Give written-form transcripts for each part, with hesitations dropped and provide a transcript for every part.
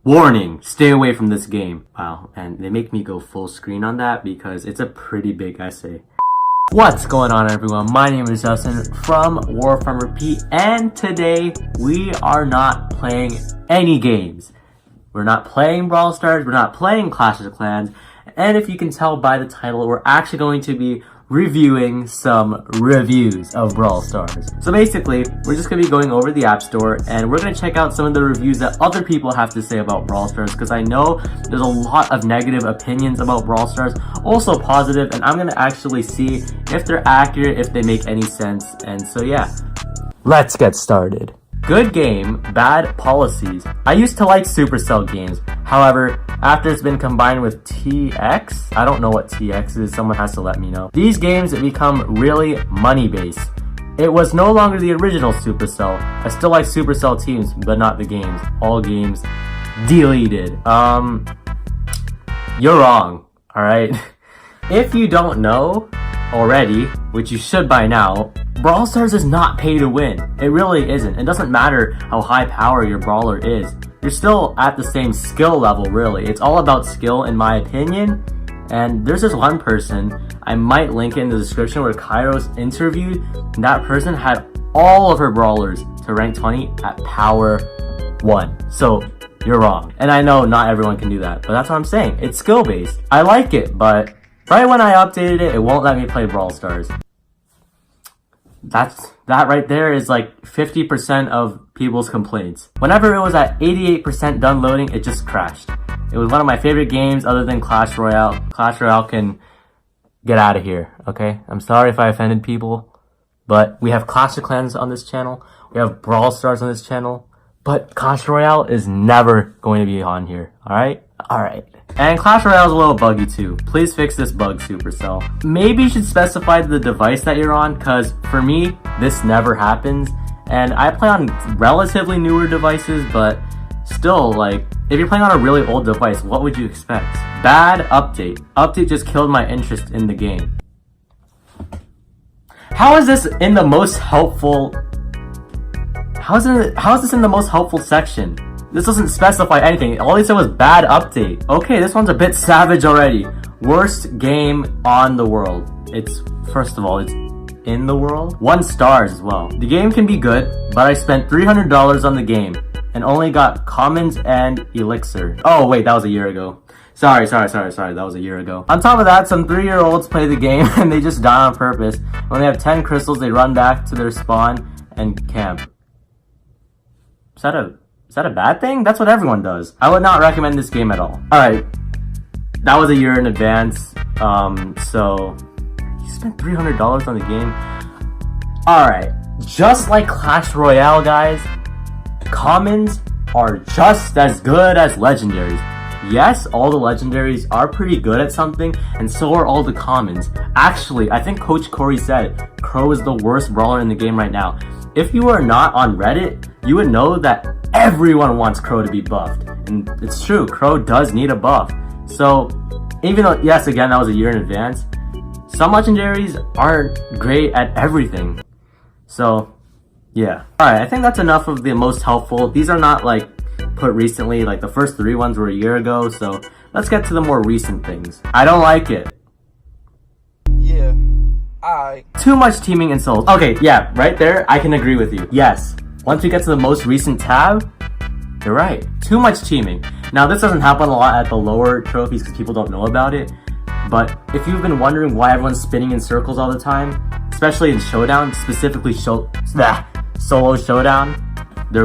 Warning, stay away from this game. Wow, and they make me go full screen on that because it's a pretty big essay. What's going on, everyone? My name is Justin from War From Repeat, and today we are not playing any games. We're not playing Brawl Stars, we're not playing Clash of Clans, and if you can tell by the title, we're actually going to be reviewing some reviews of Brawl Stars. So basically, we're just going to be going over the App Store and we're going to check out some of the reviews that other people have to say about Brawl Stars, because I know there's a lot of negative opinions about Brawl Stars, also positive, and I'm going to actually see if they're accurate, if they make any sense, and so yeah. Let's get started. Good game, bad policies. I used to like Supercell games. However, after it's been combined with TX, I don't know what TX is, someone has to let me know. These games become really money-based. It was no longer the original Supercell. I still like Supercell teams, but not the games. All games deleted. You're wrong, alright? If you don't know already, which you should by now, Brawl Stars is not pay to win. It really isn't. It doesn't matter how high power your brawler is. You're still at the same skill level, really. It's all about skill, in my opinion. And there's this one person, I might link it in the description, where Kairos interviewed, and that person had all of her brawlers to rank 20 at power 1. So, you're wrong. And I know not everyone can do that, but that's what I'm saying. It's skill-based. I like it, but right when I updated it, it won't let me play Brawl Stars. That right there is like 50% of people's complaints. Whenever it was at 88% done loading, it just crashed. It was one of my favorite games other than Clash Royale. Clash Royale can get out of here, okay? I'm sorry if I offended people, but we have Clash of Clans on this channel. We have Brawl Stars on this channel, but Clash Royale is never going to be on here, alright? Alright. And Clash Royale is a little buggy too. Please fix this bug, Supercell. Maybe you should specify the device that you're on, because for me, this never happens. And I play on relatively newer devices, but still, like, if you're playing on a really old device, what would you expect? Bad update. Update just killed my interest in the game. How is this in the most helpful... How is this in the most helpful section? This doesn't specify anything. All they said was bad update. Okay, this one's a bit savage already. Worst game on the world. It's, first of all, it's in the world. 1 star as well. The game can be good, but I spent $300 on the game and only got commons and elixir. Oh wait, that was a year ago. Sorry, that was a year ago. On top of that, some 3-year-olds play the game and they just die on purpose. When they have 10 crystals, they run back to their spawn and camp. Is that a bad thing? That's what everyone does. I would not recommend this game at all. Alright, that was a year in advance, so you spent $300 on the game? Alright, just like Clash Royale, guys, commons are just as good as legendaries. Yes, all the legendaries are pretty good at something, and so are all the commons. Actually, I think Coach Corey said Crow is the worst brawler in the game right now. If you are not on Reddit, you would know that everyone wants Crow to be buffed. And it's true, Crow does need a buff. So, even though, yes, again, that was a year in advance, some legendaries aren't great at everything. So, yeah. Alright, I think that's enough of the most helpful. These are not, like, put recently. Like, the first 3 ones were a year ago, so let's get to the more recent things. I don't like it. Yeah. Too much teaming and souls. Okay, yeah, right there, I can agree with you. Yes, once we get to the most recent tab, you're right. Too much teaming. Now, this doesn't happen a lot at the lower trophies because people don't know about it. But if you've been wondering why everyone's spinning in circles all the time, especially in Showdown, specifically Solo Showdown, they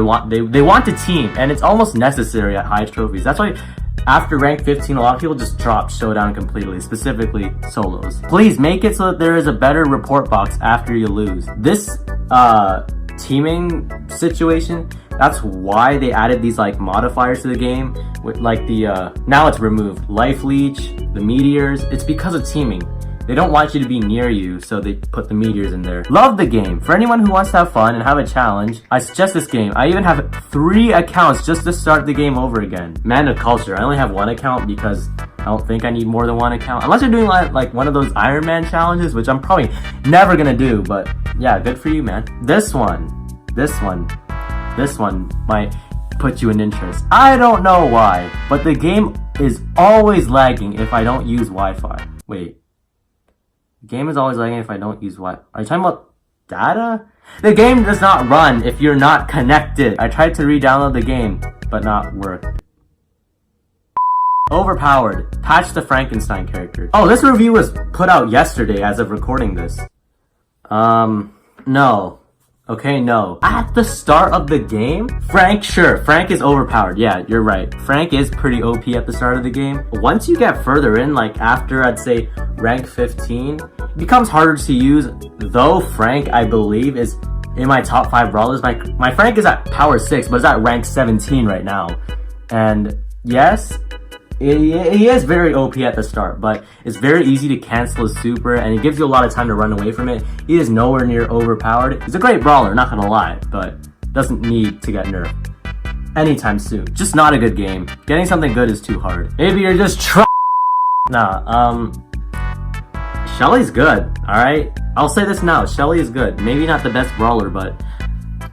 want to team, and it's almost necessary at high trophies. That's why after rank 15, a lot of people just drop Showdown completely, specifically solos. Please make it so that there is a better report box after you lose. This teaming situation, that's why they added these like modifiers to the game with like the now it's removed life leech, the meteors. It's because of teaming. They don't want you to be near you, so they put the meteors in there. Love the game. For anyone who wants to have fun and have a challenge, I suggest this game. I even have 3 accounts just to start the game over again. Man of Culture. I only have 1 account because I don't think I need more than 1 account. Unless you're doing like one of those Iron Man challenges, which I'm probably never gonna do, but yeah, good for you, man. This one, my put you in interest. I don't know why, but the game is always lagging if I don't use Wi-Fi. Wait. The game is always lagging if I don't use Wi-Fi. Are you talking about data? The game does not run if you're not connected. I tried to re-download the game, but not worked. Overpowered. Patch the Frankenstein character. Oh, this review was put out yesterday as of recording this. No. Okay, no. At the start of the game, Frank is overpowered. Yeah, you're right. Frank is pretty OP at the start of the game. Once you get further in, like after I'd say rank 15, it becomes harder to use, though Frank, I believe, is in my top 5 brawlers. My Frank is at power 6, but is at rank 17 right now. And yes, he is very OP at the start, but it's very easy to cancel his super, and it gives you a lot of time to run away from it. He is nowhere near overpowered. He's a great brawler, not gonna lie, but doesn't need to get nerfed anytime soon. Just not a good game. Getting something good is too hard. Maybe you're just Shelly's good, alright? I'll say this now, Shelly is good. Maybe not the best brawler, but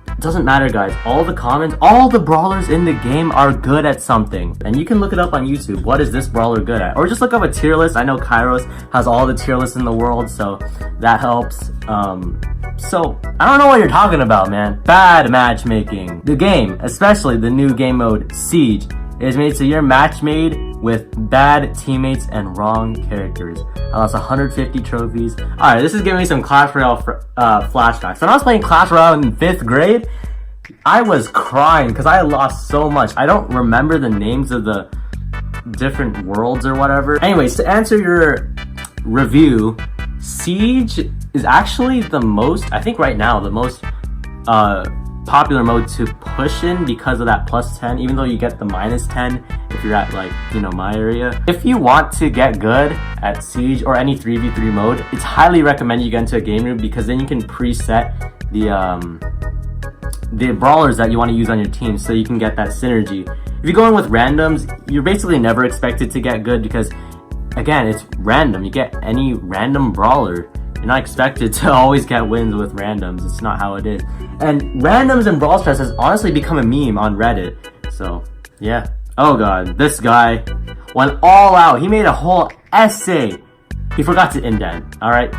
it doesn't matter, guys. All the brawlers in the game are good at something. And you can look it up on YouTube. What is this brawler good at? Or just look up a tier list. I know Kairos has all the tier lists in the world, so that helps. So, I don't know what you're talking about, man. Bad matchmaking. The game, especially the new game mode, Siege, is made so you're match made with bad teammates and wrong characters. I lost 150 trophies. Alright, this is giving me some Clash Royale flashbacks. When I was playing Clash Royale in 5th grade, I was crying because I lost so much. I don't remember the names of the different worlds or whatever. Anyways, to answer your review, Siege is actually the most, I think right now, the most popular mode to push in because of that +10, even though you get the -10 if you're at, like, you know, my area. If you want to get good at Siege or any 3v3 mode, it's highly recommended you get into a game room, because then you can preset the brawlers that you want to use on your team, so you can get that synergy. If you go in with randoms, you're basically never expected to get good, because again, it's random. You get any random brawler. You're not expected to always get wins with randoms. It's not how it is. And randoms in Brawl Stars has honestly become a meme on Reddit. So, yeah. Oh god, this guy went all out. He made a whole essay. He forgot to indent, alright?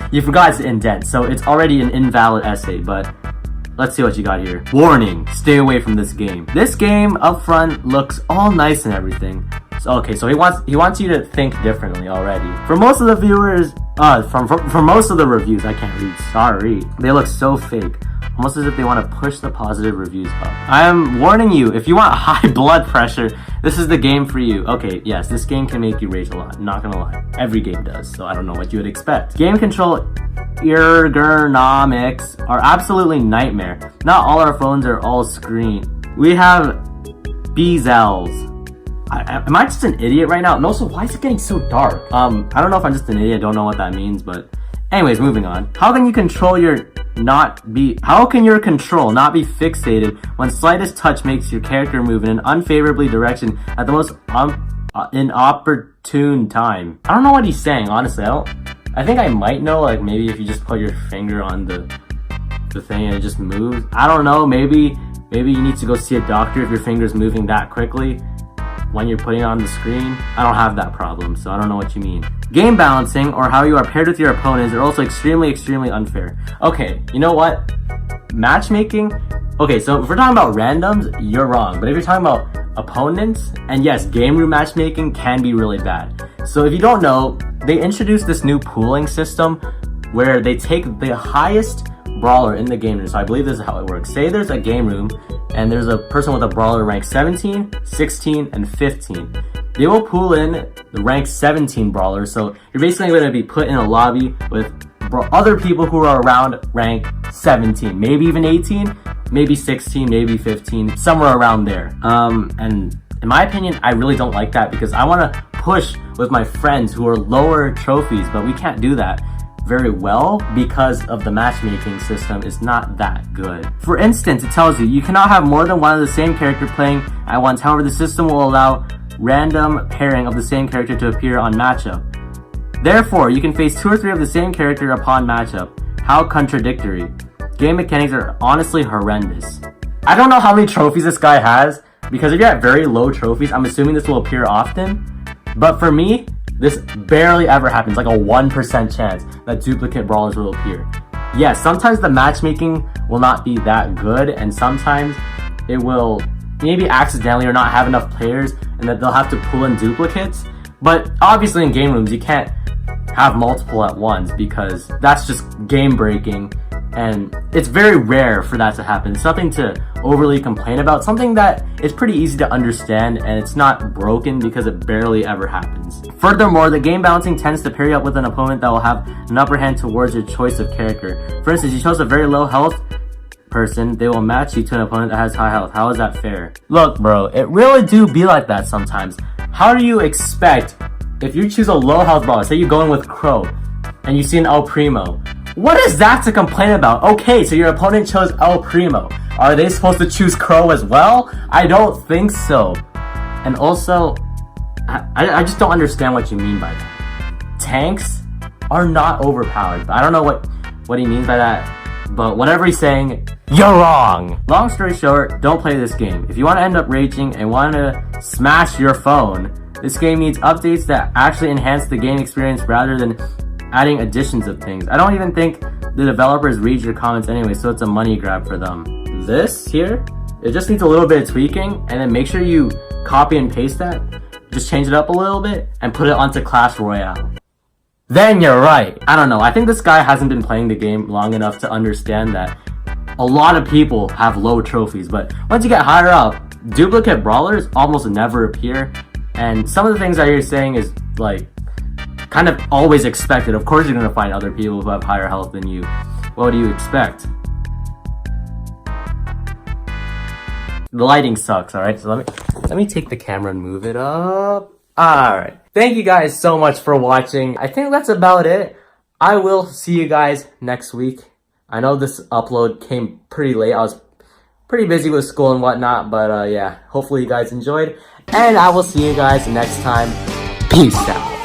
You forgot to indent, so it's already an invalid essay, but let's see what you got here. Warning, stay away from this game. This game up front looks all nice and everything. So, okay, so he wants you to think differently already. For most of the viewers, for most of the reviews, I can't read, sorry. They look so fake. Almost as if they want to push the positive reviews up. I am warning you, if you want high blood pressure, this is the game for you. Okay, yes, this game can make you rage a lot, not gonna lie. Every game does, so I don't know what you would expect. Game control ergonomics are absolutely nightmare. Not all our phones are all screen. We have bezels. Am I just an idiot right now? No, so why is it getting so dark? I don't know if I'm just an idiot, I don't know what that means, but anyways, moving on. How can your control not be fixated when slightest touch makes your character move in an unfavorably direction at the most inopportune time? I don't know what he's saying, honestly. I think I might know, like maybe if you just put your finger on the thing and it just moves. I don't know, maybe you need to go see a doctor if your finger's moving that quickly when you're putting it on the screen. I don't have that problem, so I don't know what you mean. Game balancing, or how you are paired with your opponents, are also extremely unfair. Okay, you know what? Matchmaking? Okay, so if we're talking about randoms, you're wrong. But if you're talking about opponents, and yes, game room matchmaking can be really bad. So if you don't know, they introduced this new pooling system where they take the highest brawler in the game room. So I believe this is how it works. Say there's a game room and there's a person with a brawler rank 17, 16, and 15. They will pool in the rank 17 brawler. So you're basically going to be put in a lobby with other people who are around rank 17, maybe even 18, maybe 16, maybe 15, somewhere around there. And in my opinion, I really don't like that, because I want to push with my friends who are lower trophies, but we can't do that very well because of the matchmaking system is not that good. For instance, it tells you cannot have more than one of the same character playing at once. However, the system will allow random pairing of the same character to appear on matchup. Therefore, you can face 2 or 3 of the same character upon matchup. How contradictory. Game mechanics are honestly horrendous. I don't know how many trophies this guy has, because if you're at very low trophies, I'm assuming this will appear often. But for me, this barely ever happens, like a 1% chance that duplicate brawlers will appear. Yes, sometimes the matchmaking will not be that good, and sometimes it will maybe accidentally or not have enough players, and that they'll have to pull in duplicates. But obviously in game rooms, you can't have multiple at once because that's just game breaking, and it's very rare for that to happen. It's nothing to overly complain about, something that is pretty easy to understand, and it's not broken because it barely ever happens. Furthermore, the game balancing tends to pair you up with an opponent that will have an upper hand towards your choice of character. For instance, you chose a very low health person, they will match you to an opponent that has high health. How is that fair? Look, bro, it really do be like that sometimes. How do you expect, if you choose a low health brawler, say you go in with Crow, and you see an El Primo, what is that to complain about? Okay, so your opponent chose El Primo. Are they supposed to choose Crow as well? I don't think so. And also, I just don't understand what you mean by that. Tanks are not overpowered. I don't know what he means by that, but whatever he's saying, you're wrong. Long story short, don't play this game. If you want to end up raging and want to smash your phone, this game needs updates that actually enhance the game experience rather than adding additions of things. I don't even think the developers read your comments anyway, so it's a money grab for them. This here, it just needs a little bit of tweaking, and then make sure you copy and paste that, just change it up a little bit, and put it onto Clash Royale. Then you're right. I don't know, I think this guy hasn't been playing the game long enough to understand that a lot of people have low trophies, but once you get higher up, duplicate brawlers almost never appear, and some of the things that you're saying is like kind of always expected. Of course you're gonna find other people who have higher health than you. What do you expect? The lighting sucks, alright? So let me take the camera and move it up. Alright. Thank you guys so much for watching. I think that's about it. I will see you guys next week. I know this upload came pretty late. I was pretty busy with school and whatnot, but yeah, hopefully you guys enjoyed. And I will see you guys next time. Peace out.